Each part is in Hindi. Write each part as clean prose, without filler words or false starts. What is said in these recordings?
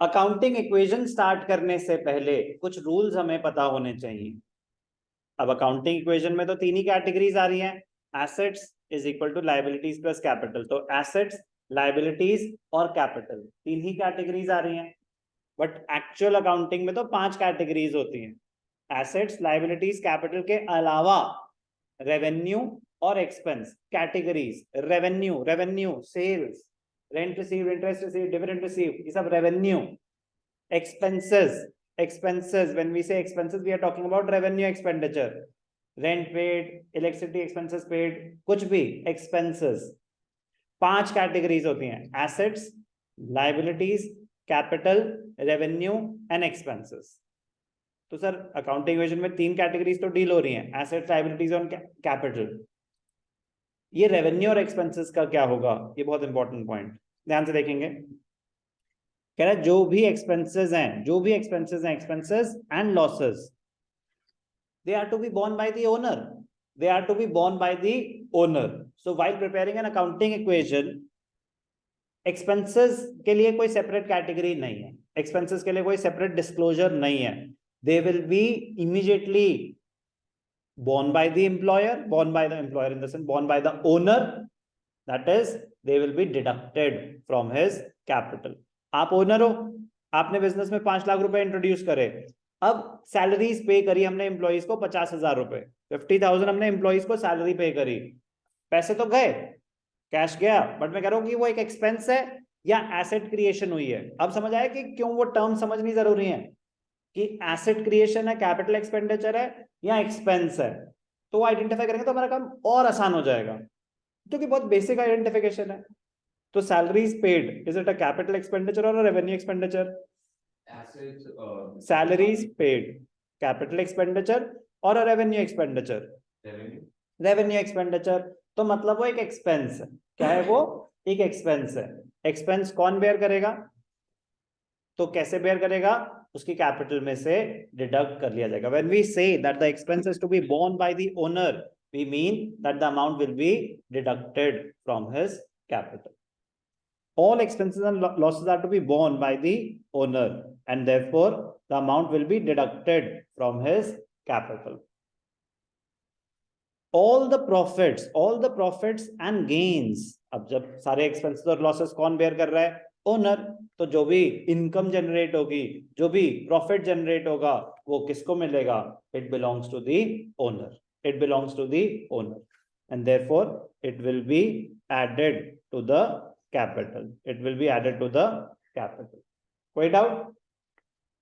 अकाउंटिंग इक्वेशन स्टार्ट करने से पहले कुछ रूल्स हमें पता होने चाहिए। अब अकाउंटिंग इक्वेशन में तो तीन ही कैटेगरीज आ रही हैं, assets is equal to liabilities plus capital. तो एसेट्स, लायबिलिटीज और कैपिटल तीन ही कैटेगरीज आ रही हैं। बट एक्चुअल अकाउंटिंग में तो 5 कैटेगरीज होती हैं, एसेट्स, लायबिलिटीज, कैपिटल के अलावा रेवेन्यू और expense categories. Revenue sales, rent receive, interest receive, dividend receive, ये सब revenue. expenses when we say expenses we are talking about revenue expenditure, rent paid, electricity expenses paid, कुछ भी expenses। 5 कैटेगरीज होती हैं, assets, liabilities, capital, revenue and expenses। तो सर अकाउंटिंग इक्वेशन में 3 कैटेगरीज तो डील हो रही हैं, एसेट्स, लायबिलिटीज और कैपिटल। ये रेवेन्यू और एक्सपेंसेस का क्या होगा, ये बहुत इंपॉर्टेंट पॉइंट, ध्यान से देखेंगे। कह रहा है जो भी एक्सपेंसेस हैं, expenses and losses, they are to be borne by the owner। So while preparing an accounting equation, expenses के लिए कोई सेपरेट कैटेगरी नहीं है, एक्सपेंसेस के लिए कोई सेपरेट डिस्क्लोजर नहीं है। दे will B immediately borne by the employer in the sense borne by the owner, that is they will be deducted from his capital। आप ओनर हो, आपने बिजनेस में 5 लाख रुपए इंट्रोड्यूस करे, अब सैलरीज पे करी हमने एम्प्लॉइज को 50,000 रुपए, 50,000 हमने एम्प्लॉइज को सैलरी पे करी, पैसे तो गए, कैश गया, बट मैं कह रहा हूं कि वो एक एक्सपेंस है या एसेट क्रिएशन हुई है। अब समझ आया कि क्यों वो टर्म समझनी जरूरी है कि एसेट क्रिएशन है, कैपिटल एक्सपेंडिचर है या एक्सपेंस है। तो आइडेंटिफाई करेंगे तो हमारा काम और आसान हो जाएगा, क्योंकि बहुत बेसिक आइडेंटिफिकेशन है। तो salaries paid, is it a capital expenditure और revenue expenditure? Salaries paid capital expenditure और रेवेन्यू एक्सपेंडिचर? Revenue expenditure. तो मतलब वो एक एक्सपेंस है। क्या है वो? एक एक्सपेंस है। एक्सपेंस कौन बेयर करेगा? तो कैसे बेयर करेगा? उसकी कैपिटल में से डिडक्ट कर लिया जाएगा। When we say that the expense is to be borne by the owner, we mean that the amount will be deducted from his capital। All expenses and losses are to be borne by the owner and therefore the amount will be deducted from his capital। All the profits and gains, अब जब सारे expenses और losses कौन bear कर रहा है? ओनर। तो जो भी इनकम जनरेट होगी, जो भी प्रॉफिट जनरेट होगा, वो किसको मिलेगा? It belongs to the owner, and therefore it will be added to the capital. कोई डाउट?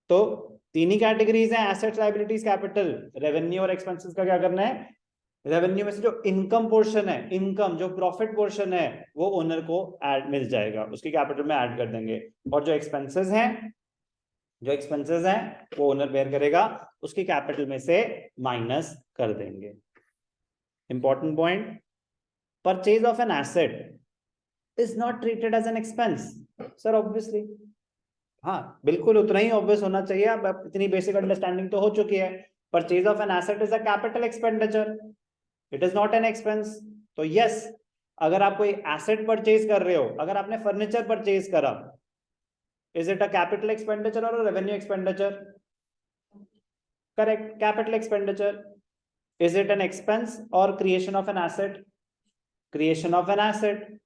तो तीन ही कैटेगरीज हैं, एसेट्स, लायबिलिटीज, कैपिटल। रेवेन्यू और एक्सपेंसेस का क्या करना है? रेवेन्यू में से जो इनकम पोर्शन है, जो प्रॉफिट पोर्शन है, वो ओनर को ऐड मिल जाएगा, उसकी कैपिटल में ऐड कर देंगे। और जो एक्सपेंसेस हैं वो ओनर बेयर करेगा, उसकी कैपिटल में से माइनस कर देंगे। Important point, purchase of an asset is not treated as an expense. Sir obviously, हाँ बिल्कुल उतना ही ऑब्वियस होना चाहिए, अब इतनी बेसिक अंडरस्टैंडिंग तो हो चुकी है। Purchase of an asset is a capital expenditure, it is not an expense. तो यस, अगर आप कोई एसेट परचेज कर रहे हो, अगर आपने फर्नीचर परचेज करा, is it a capital expenditure और revenue expenditure? Correct, capital expenditure. Is it an expense और creation of an asset? Creation of an asset.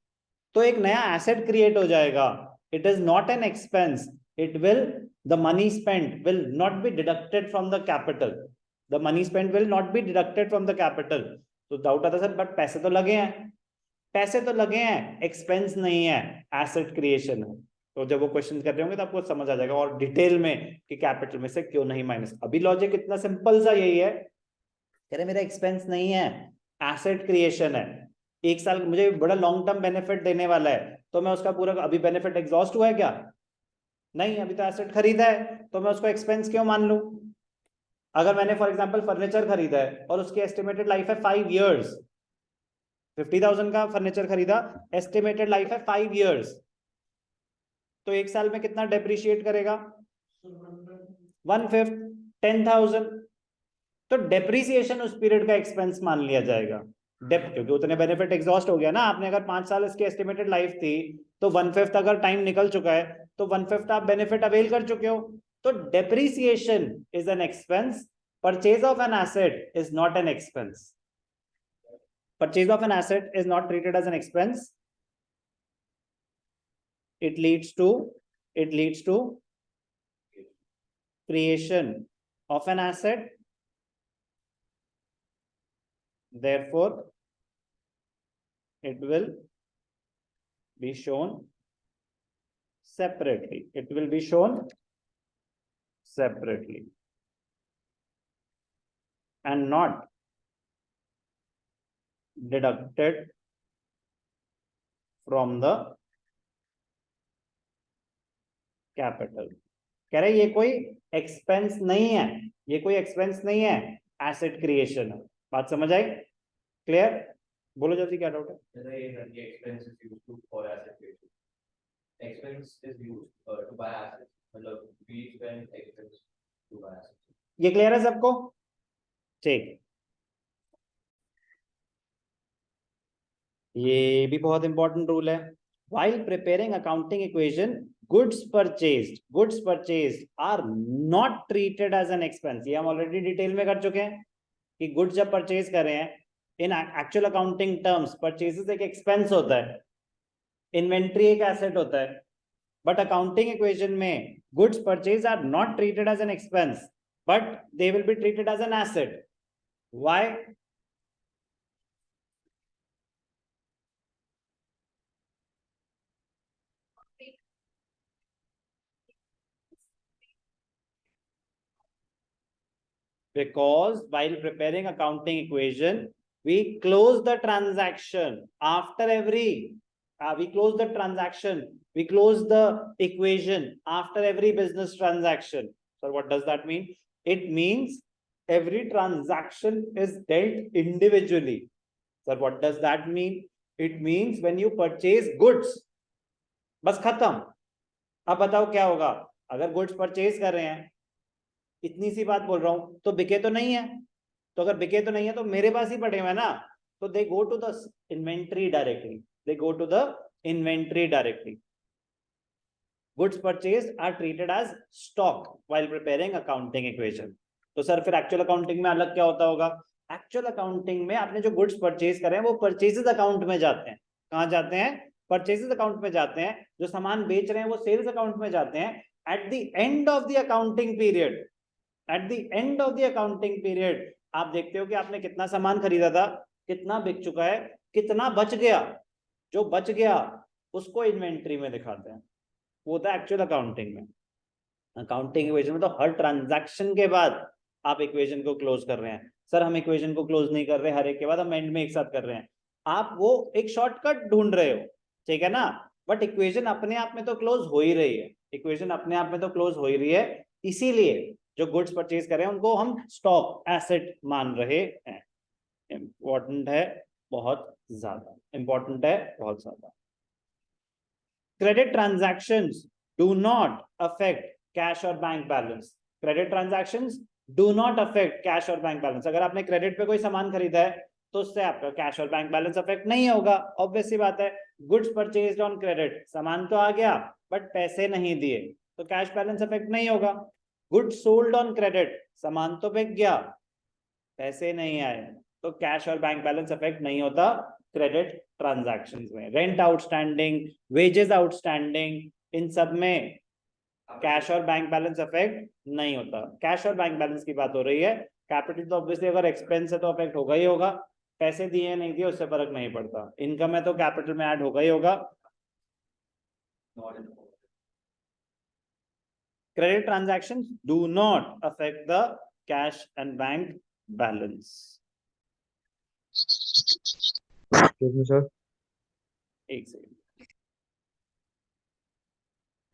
तो एक नया एसेट क्रिएट हो जाएगा, it is not an expense, it will, the money spent will not be deducted from the capital, the money spent will not be deducted from the capital. तो डाउट आता सर, बट पैसे तो लगे हैं, एक्सपेंस नहीं है, एसेट क्रिएशन है। तो जब वो क्वेश्चन कर रहे होंगे तो आपको समझ आ जाएगा और डिटेल में कि कैपिटल में से क्यों नहीं माइनस। अभी लॉजिक इतना सिंपल सा यही है, कह रहे मेरा एक्सपेंस नहीं है, एसेट क्रिएशन है, 1 साल मुझे बड़ा लॉन्ग टर्म बेनिफिट देने वाला है, तो मैं उसका पूरा, अभी बेनिफिट एग्जॉस्ट हुआ है क्या? नहीं, अभी तो एसेट खरीदा है, तो मैं उसको एक्सपेंस क्यों मान लूं? अगर मैंने फॉर एग्जांपल फर्नीचर खरीदा है और उसकी एस्टिमेटेड लाइफ है 5 इयर्स, 50,000 का फर्नीचर खरीदा, एस्टिमेटेड लाइफ है 5 इयर्स, तो 1 साल में कितना डेप्रिशिएट करेगा? 1/5, 10,000। तो डेप्रिसिएशन उस पीरियड का एक्सपेंस मान लिया जाएगा। डेप, क्योंकि उतने बेनिफिट एग्जॉस्ट हो गया ना आपने। अगर 5 साल इसकी एस्टिमेटेड लाइफ थी तो 1/5 अगर टाइम निकल चुका है तो 1/5 आप बेनिफिट अवेल कर चुके हो। तो depreciation is an expense, purchase of an asset is not an expense. Purchase of an asset is not treated as an expense. It leads to creation of an asset. Therefore, it will be shown separately. It will be shown separately and not deducted from the capital. कह रहे ये कोई एक्सपेंस नहीं है, ये कोई एक्सपेंस नहीं है, एसेट क्रिएशन है. बात समझ आई? क्लियर? बोलो जल्दी, क्या डाउट है? ये क्लियर है सबको? ठीक. ये भी बहुत इंपॉर्टेंट रूल है. While preparing accounting equation, goods purchased are not treated as an expense. ये हम ऑलरेडी डिटेल में कर चुके हैं कि गुड्स जब परचेज कर रहे हैं in actual accounting terms, purchases एक एक्सपेंस होता है, इन्वेंट्री एक एसेट होता है. बट अकाउंटिंग इक्वेशन में goods purchase are not treated as an expense but they will be treated as an asset. Why? Because while preparing accounting equation, we close the transaction after every we close the equation after every business transaction. So what does that mean? It means every transaction is dealt individually. So what does that mean? It means when you purchase goods, बस खत्म. अब बताओ क्या होगा अगर गुड्स परचेज कर रहे हैं, इतनी सी बात बोल रहा हूं, तो बिके तो नहीं है. तो अगर बिके तो नहीं है तो मेरे पास ही पड़े हुए ना, तो they go to the inventory directly. They go to the inventory directly. Goods purchase are treated as stock while preparing accounting equation. तो सर फिर एक्चुअल अकाउंटिंग में अलग क्या होता होगा? एक्चुअल अकाउंटिंग में आपने जो गुड्स परचेज करे हैं वो परचेजेस अकाउंट में जाते हैं. कहां जाते हैं? परचेजेस अकाउंट में जाते हैं. जो सामान बेच रहे हैं वो सेल्स अकाउंट में जाते हैं. At the end of the accounting period, at the end of the accounting period आप देखते हो कि आपने कितना सामान खरीदा था, कितना बिक चुका है, कितना बच गया. जो बच गया उसको इन्वेंट्री में दिखाते हैं. वो होता है एक्चुअल अकाउंटिंग में. अकाउंटिंग इक्वेशन में तो हर ट्रांजैक्शन के बाद आप इक्वेशन को क्लोज कर रहे हैं. सर हम इक्वेशन को क्लोज नहीं कर रहे, हर एक के बाद हम एंड में एक साथ कर रहे हैं. आप वो एक शॉर्टकट ढूंढ रहे हो, ठीक है ना? बट इक्वेशन अपने आप में तो क्लोज हो ही रही है. इक्वेशन अपने आप में तो क्लोज हो ही रही है. इसीलिए जो गुड्स परचेज कर रहे हैं उनको हम स्टॉक एसेट मान रहे हैं. इंपॉर्टेंट है बहुत ज्यादा, इंपॉर्टेंट है बहुत ज्यादा. Credit transactions do not affect cash और bank balance. Credit transactions do not affect cash और बैंक बैलेंस. अगर आपने क्रेडिट पे कोई सामान खरीदा है तो उससे आपका कैश और बैंक बैलेंस अफेक्ट नहीं होगा. ऑब्वियस सी बात है. गुड्स परचेज्ड ऑन क्रेडिट, सामान तो आ गया बट पैसे नहीं दिए, तो कैश बैलेंस अफेक्ट नहीं होगा. गुड्स सोल्ड ऑन क्रेडिट, सामान तो बिक गया, पैसे नहीं आए, तो कैश और बैंक बैलेंस अफेक्ट नहीं होता क्रेडिट ट्रांजैक्शंस में. रेंट आउटस्टैंडिंग, वेजेस आउटस्टैंडिंग, इन सब में कैश और बैंक बैलेंस अफेक्ट नहीं होता. कैश और बैंक बैलेंस की बात हो रही है. कैपिटल तो ऑब्वियसली अगर एक्सपेंस है तो अफेक्ट होगा ही होगा. पैसे दिए नहीं दिए उससे फर्क नहीं पड़ता. इनकम है तो कैपिटल में ऐड होगा ही होगा. Credit transactions do not affect the cash and bank balance. Excuse me, sir. एक second.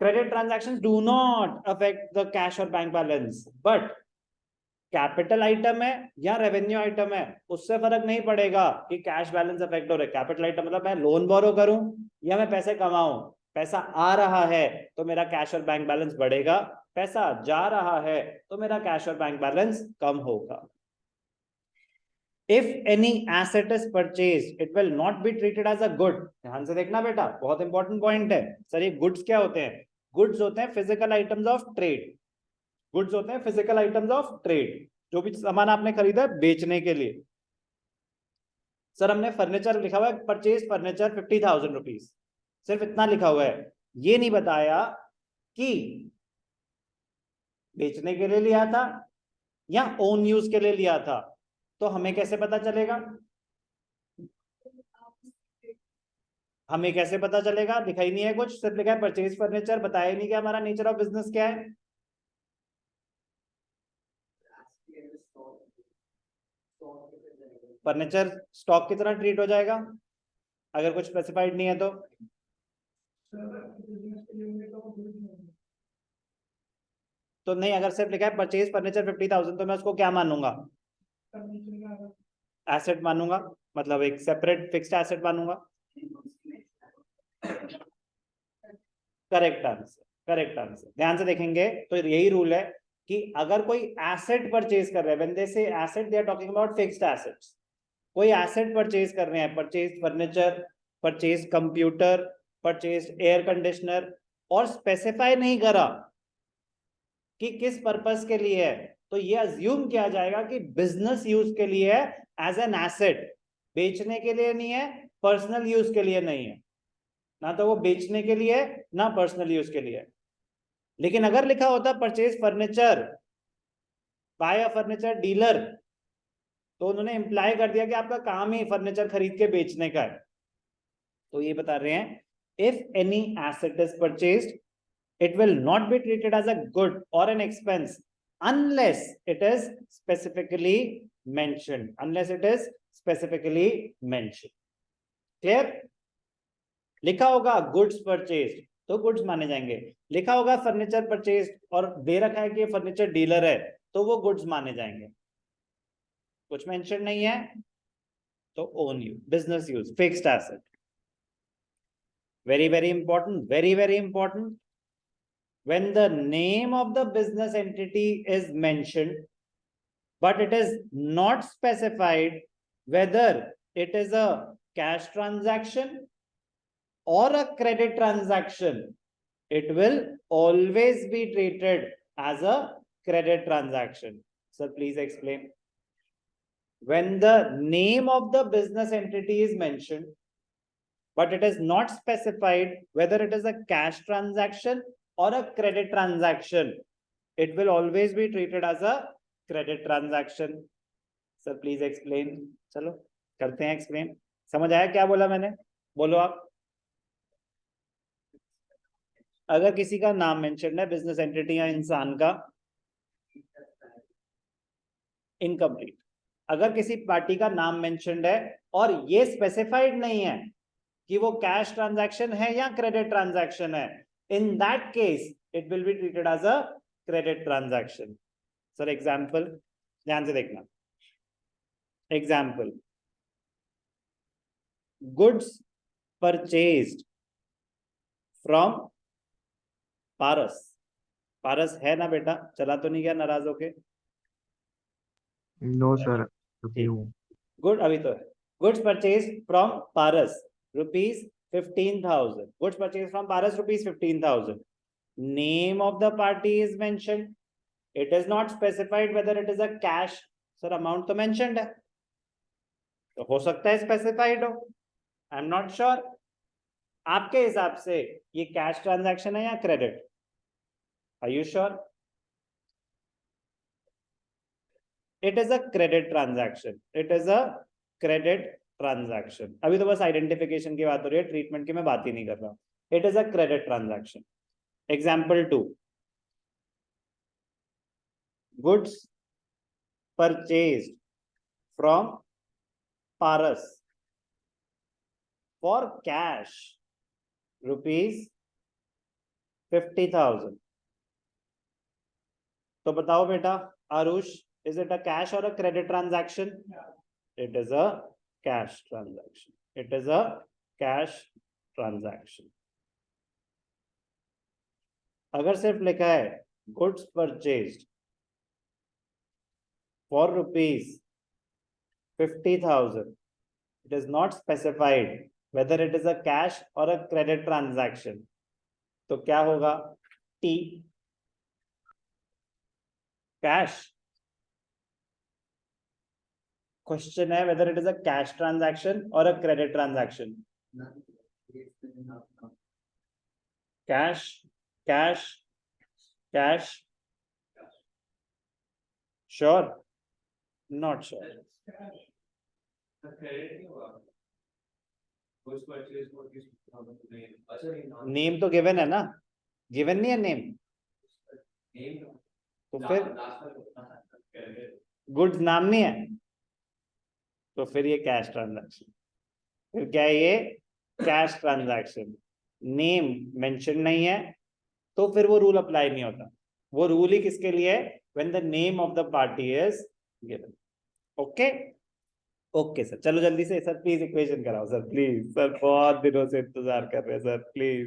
Credit transactions do not affect the cash or bank balance, but capital item है या रेवेन्यू आइटम है उससे फर्क नहीं पड़ेगा कि कैश बैलेंस अफेक्ट हो रहा है. कैपिटल आइटम मतलब मैं लोन बोरो करूं या मैं पैसे कमाऊं, पैसा आ रहा है तो मेरा कैश और बैंक बैलेंस बढ़ेगा, पैसा जा रहा है तो मेरा कैश और बैंक बैलेंस कम होगा. If any asset is purchase it will not be treated as a good. ध्यान से देखना बेटा, बहुत इंपॉर्टेंट पॉइंट है। सर ये गुड्स क्या होते हैं? गुड्स होते हैं physical items of trade. Goods होते हैं फिजिकल आइटम्स ऑफ ट्रेड, जो भी सामान आपने खरीदा है बेचने के लिए। सर हमने फर्नीचर लिखा हुआ है, परचेज फर्नीचर 50,000 रुपीज, सिर्फ इतना लिखा हुआ है, ये नहीं बताया कि बेचने के लिए लिया था या ओन यूज के लिए लिया था। तो हमें कैसे पता चलेगा? हमें कैसे पता चलेगा? दिखा ही नहीं है कुछ, सिर्फ लिखा है परचेज फर्नीचर, बताया ही नहीं कि हमारा नेचर ऑफ बिजनेस क्या है। फर्नीचर स्टॉक की तरह ट्रीट हो जाएगा अगर कुछ स्पेसिफाइड नहीं है तो नहीं। अगर सिर्फ लिखा है परचेज फर्नीचर 50,000 तो मैं उसको क्या मानूंगा? एसेट मानूंगा, मतलब एक सेपरेट फिक्स्ड एसेट मानूंगा। Correct answer, correct answer. ध्यान से देखेंगे तो यही रूल है कि अगर कोई एसेट परचेज कर रहे हैं, when they say asset they are talking about fixed assets. कोई एसेट परचेज कर रहे हैं, purchase furniture, purchase computer, purchase air conditioner, और स्पेसिफाई नहीं करा कि किस पर्पस के लिए है, तो ये अज्यूम किया जाएगा कि बिजनेस यूज के लिए है, एज एन एसेट। बेचने के लिए नहीं है, पर्सनल यूज के लिए नहीं है, ना तो वो बेचने के लिए है ना पर्सनल यूज के लिए है। लेकिन अगर लिखा होता purchase furniture bye a furniture dealer, तो उन्होंने इंप्लाई कर दिया कि आपका काम ही फर्नीचर खरीद के बेचने का है। तो ये बता रहे हैं, if any asset is purchased it will not be treated as a good or an expense unless it is specifically mentioned, unless it is specifically mentioned। clear? लिखा होगा गुड्स परचेज्ड तो गुड्स माने जाएंगे, लिखा होगा फर्नीचर परचेज्ड और दे रखा है कि फर्नीचर डीलर है तो वो गुड्स माने जाएंगे। कुछ मेंशन नहीं है तो own use, business use, fixed asset. Very very important, very very important. when the name of the business entity is mentioned but it is not specified whether it is a cash transaction or a credit transaction, it will always be treated as a credit transaction। Sir, please explain। When the name of the business entity is mentioned but it is not specified whether it is a cash transaction or a credit transaction, it will always be treated as a credit transaction। Sir, please explain। चलो करते हैं explain। समझ आया क्या बोला मैंने? बोलो आप। अगर किसी का नाम मेंशन है, बिजनेस एंटिटी या इंसान का, इनकम्प्लीट। अगर किसी पार्टी का नाम मेंशन्ड है और ये स्पेसिफाइड नहीं है कि वो कैश ट्रांजैक्शन है या क्रेडिट ट्रांजैक्शन है, in that case it will be treated as a credit transaction. Sir example ध्यान से देखना। Example, goods purchased from Paras. Paras है ना बेटा? चला तो नहीं गया नाराज होके? No, sir. अभी ठीक, हूँ। गुड अभी तो है। Goods purchase from Paras rupees 15,000। Goods purchase from Paras rupees 15,000। Name of the party is mentioned, it is not specified whether it is a cash. Sir amount तो मेंशन्ड है, तो हो सकता है स्पेसिफाइड हो, आई एम नॉट श्योर। आपके हिसाब से ये कैश ट्रांजैक्शन है या credit? Are you sure? It is a credit transaction, it is a credit transaction. अभी तो बस आइडेंटिफिकेशन की बात हो रही है, ट्रीटमेंट की मैं बात ही नहीं कर रहा। It is a credit transaction. Example 2, goods purchased from Paras for cash rupees 50,000। तो बताओ बेटा Arush, is it a cash और a credit transaction? It is a cash transaction, it is a cash transaction. अगर सिर्फ लिखा है goods purchased for rupees 50,000. It is not specified whether it is a cash or a credit transaction. तो क्या होगा? T cash. Question है whether it is a cash transaction or a credit transaction. Cash, cash, cash. Sure? Not sure. Name तो गिवन है ना, गिवन नहीं है नेम, तो फिर गुड्स नाम नहीं है, तो फिर ये कैश ट्रांजैक्शन, फिर क्या है ये कैश ट्रांजैक्शन, नेम मेंशन नहीं है, तो फिर वो रूल अप्लाई नहीं होता। वो रूल ही किसके लिए है? When the name of the party is given. Okay okay sir, चलो जल्दी से सर प्लीज इक्वेशन कराओ सर, प्लीज सर, बहुत दिनों से इंतजार कर रहे हैं सर, प्लीज।